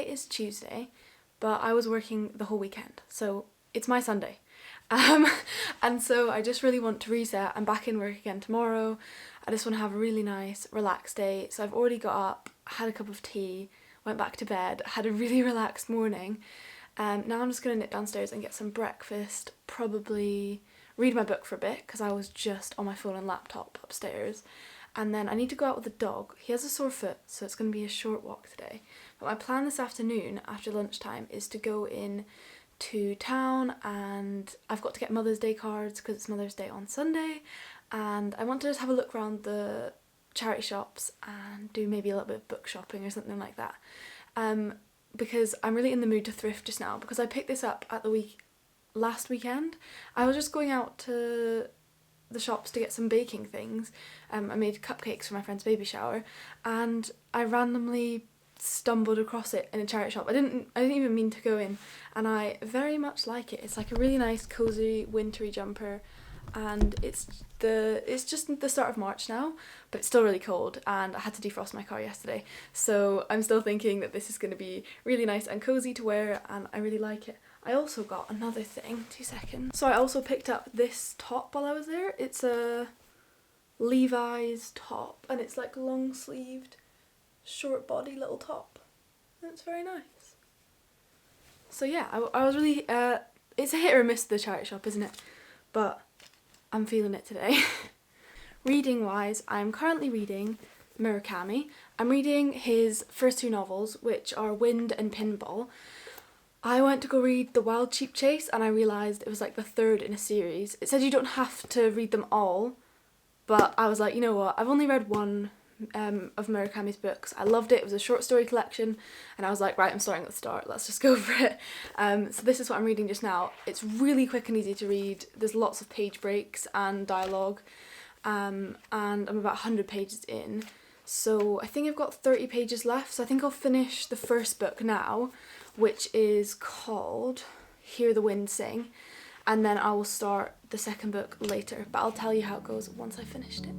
is Tuesday, but I was working the whole weekend, so it's my Sunday. And so I just really want to reset. I'm back in work again tomorrow. I just want to have a really nice, relaxed day. So I've already got up, had a cup of tea, went back to bed, had a really relaxed morning. Now I'm just going to nip downstairs and get some breakfast, probably read my book for a bit because I was just on my phone and laptop upstairs. And then I need to go out with the dog. He has a sore foot, so it's going to be a short walk today. But my plan this afternoon, after lunchtime, is to go in to town, and I've got to get Mother's Day cards because it's Mother's Day on Sunday, and I want to just have a look around the charity shops and do maybe a little bit of book shopping or something like that, because I'm really in the mood to thrift just now, because I picked this up at the last weekend. I was just going out to the shops to get some baking things. I made cupcakes for my friend's baby shower, and I randomly stumbled across it in a charity shop. I didn't even mean to go in, and I very much like it. It's like a really nice cozy wintry jumper, and it's just the start of March now, but it's still really cold, and I had to defrost my car yesterday, so I'm still thinking that this is going to be really nice and cozy to wear, and I really like it. I also got another thing, 2 seconds. So I also picked up this top while I was there. It's a Levi's top, and it's like long sleeved, short body little top, and it's very nice. So yeah, I was really it's a hit or miss, the charity shop, isn't it? But I'm feeling it today. Reading wise, I'm currently reading Murakami. I'm reading his first 2 novels, which are Wind and Pinball. I went to go read The Wild Sheep Chase, and I realised it was like the 3rd in a series. It said you don't have to read them all, but I was like, you know what, I've only read one of Murakami's books. I loved it. It was a short story collection, and I was like, right, I'm starting at the start, let's just go for it. So this is what I'm reading just now. It's really quick and easy to read. There's lots of page breaks and dialogue, and I'm about 100 pages in, so I think I've got 30 pages left, so I think I'll finish the first book now, which is called Hear the Wind Sing, and then I will start the second book later, but I'll tell you how it goes once I've finished it.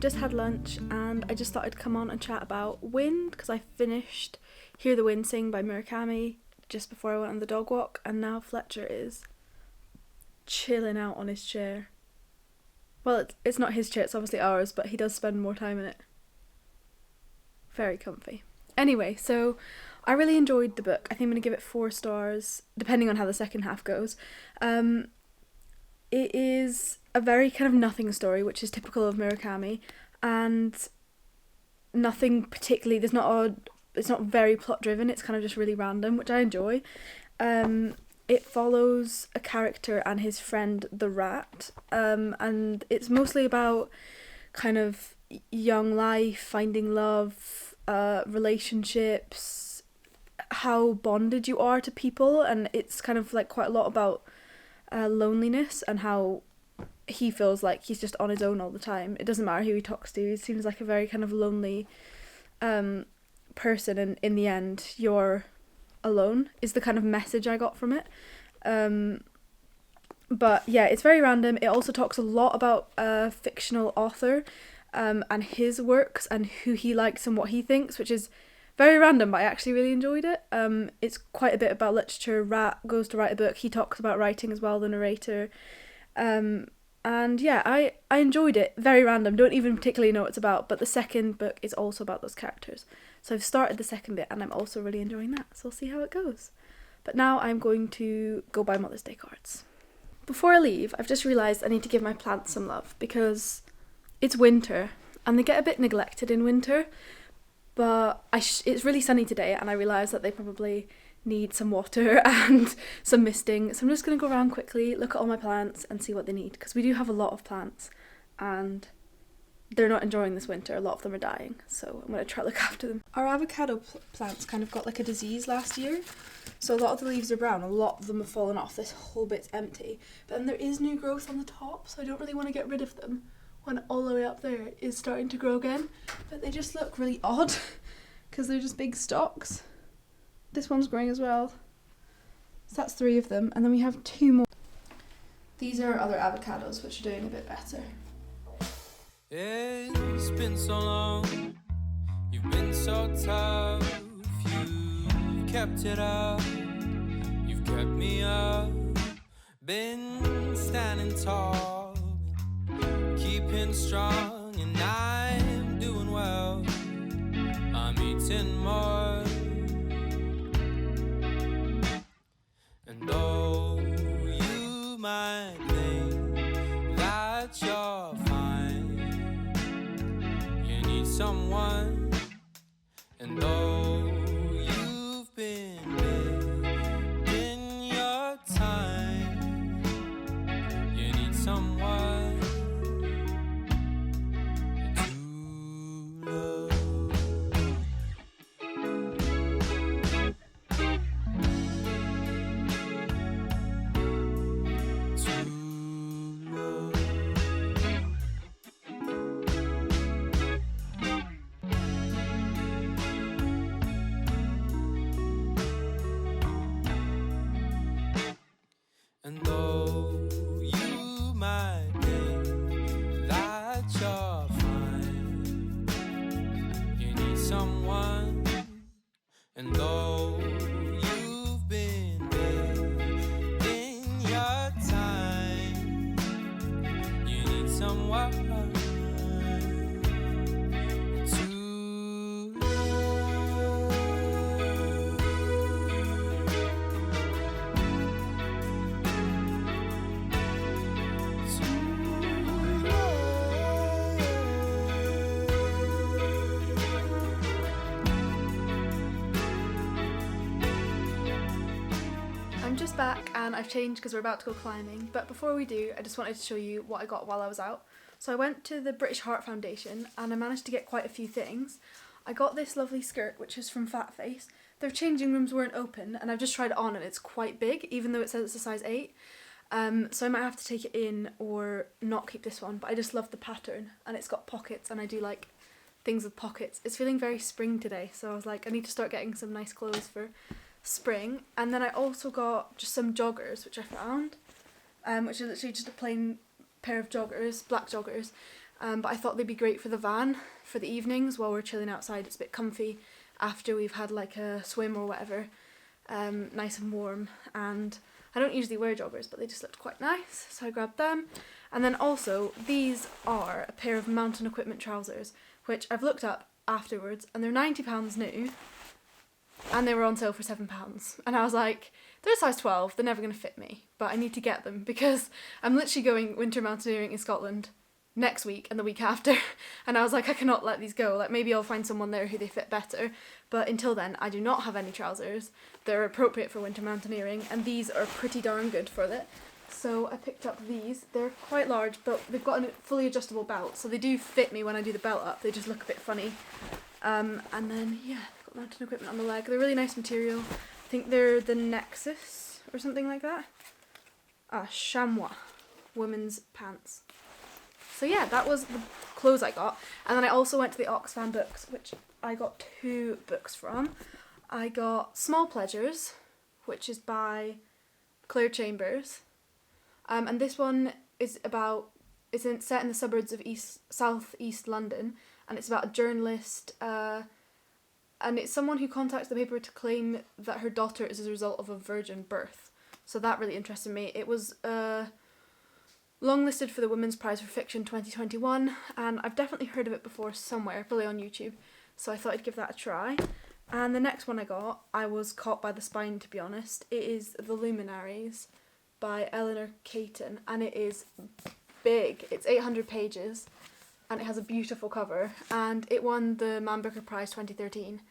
Just had lunch, and I just thought I'd come on and chat about Wind, because I finished Hear the Wind Sing by Murakami just before I went on the dog walk, and now Fletcher is chilling out on his chair. Well, it's not his chair, it's obviously ours, but he does spend more time in it. Very comfy. Anyway, so I really enjoyed the book. I think I'm going to give it 4 stars, depending on how the second half goes. It is a very kind of nothing story, which is typical of Murakami, and nothing particularly, it's not very plot driven, it's kind of just really random, which I enjoy. It follows a character and his friend the rat, and it's mostly about kind of young life, finding love, relationships, how bonded you are to people, and it's kind of like quite a lot about loneliness and how he feels like he's just on his own all the time. It doesn't matter who he talks to, he seems like a very kind of lonely person, and in the end you're alone, is the kind of message I got from it. But yeah, it's very random. It also talks a lot about a fictional author and his works and who he likes and what he thinks, which is Very random, but I actually really enjoyed it. It's quite a bit about literature. Rat goes to write a book. He talks about writing as well, the narrator. And yeah, I enjoyed it. Very random, don't even particularly know what it's about, but the second book is also about those characters. So I've started the second bit and I'm also really enjoying that, so we'll see how it goes. But now I'm going to go buy Mother's Day cards. Before I leave, I've just realised I need to give my plants some love because it's winter and they get a bit neglected in winter, but it's really sunny today and I realised that they probably need some water and some misting, so I'm just going to go around quickly, look at all my plants and see what they need, because we do have a lot of plants and they're not enjoying this winter. A lot of them are dying, so I'm going to try to look after them. Our avocado plants kind of got like a disease last year, so a lot of the leaves are brown, a lot of them have fallen off, this whole bit's empty, but then there is new growth on the top, so I don't really want to get rid of them when all the way up there is starting to grow again, but they just look really odd because they're just big stalks. This one's growing as well. So that's 3 of them. And then we have 2 more. These are other avocados, which are doing a bit better. It's been so long. You've been so tough. You've kept it up. You've kept me up. Been standing tall. Keeping strong. And I'm doing well. I'm eating more. And though you might think that you're fine, you need someone. And though you've been big in your time, you need someone to love. And though you might think that you're fine, you need someone. And though you've been big in your time, you need someone to love. I'm just back and I've changed because we're about to go climbing, but before we do, I just wanted to show you what I got while I was out. So I went to the British Heart Foundation and I managed to get quite a few things. I got this lovely skirt which is from Fat Face. Their changing rooms weren't open and I've just tried it on and it's quite big even though it says it's a size 8. So I might have to take it in or not keep this one, but I just love the pattern and it's got pockets and I do like things with pockets. It's feeling very spring today, so I was like I need to start getting some nice clothes for spring. And then I also got just some joggers which I found, which is literally just a plain pair of joggers, black joggers, but I thought they'd be great for the van for the evenings while we're chilling outside. It's a bit comfy after we've had like a swim or whatever, nice and warm, and I don't usually wear joggers but they just looked quite nice, so I grabbed them. And then also these are a pair of mountain equipment trousers which I've looked up afterwards and they're £90 new and they were on sale for £7, and I was like, they're a size 12, they're never going to fit me, but I need to get them because I'm literally going winter mountaineering in Scotland next week and the week after, and I was like, I cannot let these go. Like maybe I'll find someone there who they fit better, but until then I do not have any trousers. They're appropriate for winter mountaineering and these are pretty darn good for it. So I picked up these. They're quite large but they've got a fully adjustable belt, so they do fit me when I do the belt up. They just look a bit funny. And then yeah, they've got mountain equipment on the leg. They're really nice material. I think they're the Nexus or something like that. Chamois women's pants. So yeah, that was the clothes I got. And then I also went to the Oxfam books, which I got 2 books from. I got Small Pleasures, which is by Claire Chambers. And this one is set in the suburbs of south east London, and it's about a journalist and it's someone who contacts the paper to claim that her daughter is as a result of a virgin birth. So that really interested me. It was longlisted for the Women's Prize for Fiction 2021, and I've definitely heard of it before somewhere, probably on YouTube, so I thought I'd give that a try. And the next one I got, I was caught by the spine, to be honest. It is The Luminaries by Eleanor Caton, and it is big. It's 800 pages, and it has a beautiful cover, and it won the Man Booker Prize 2013.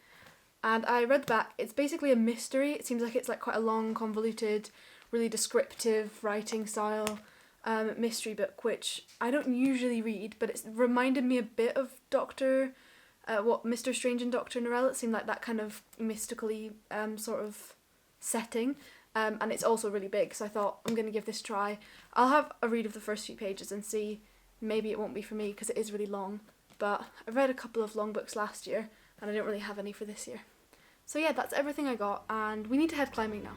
And I read the back. It's basically a mystery. It seems like it's like quite a long, convoluted, really descriptive writing style mystery book, which I don't usually read, but it's reminded me a bit of Mr. Strange and Dr. Norrell. It seemed like that kind of mystically sort of setting, and it's also really big, so I thought I'm going to give this a try. I'll have a read of the first few pages and see, maybe it won't be for me because it is really long, but I read a couple of long books last year and I don't really have any for this year. So yeah, that's everything I got, and we need to head climbing now.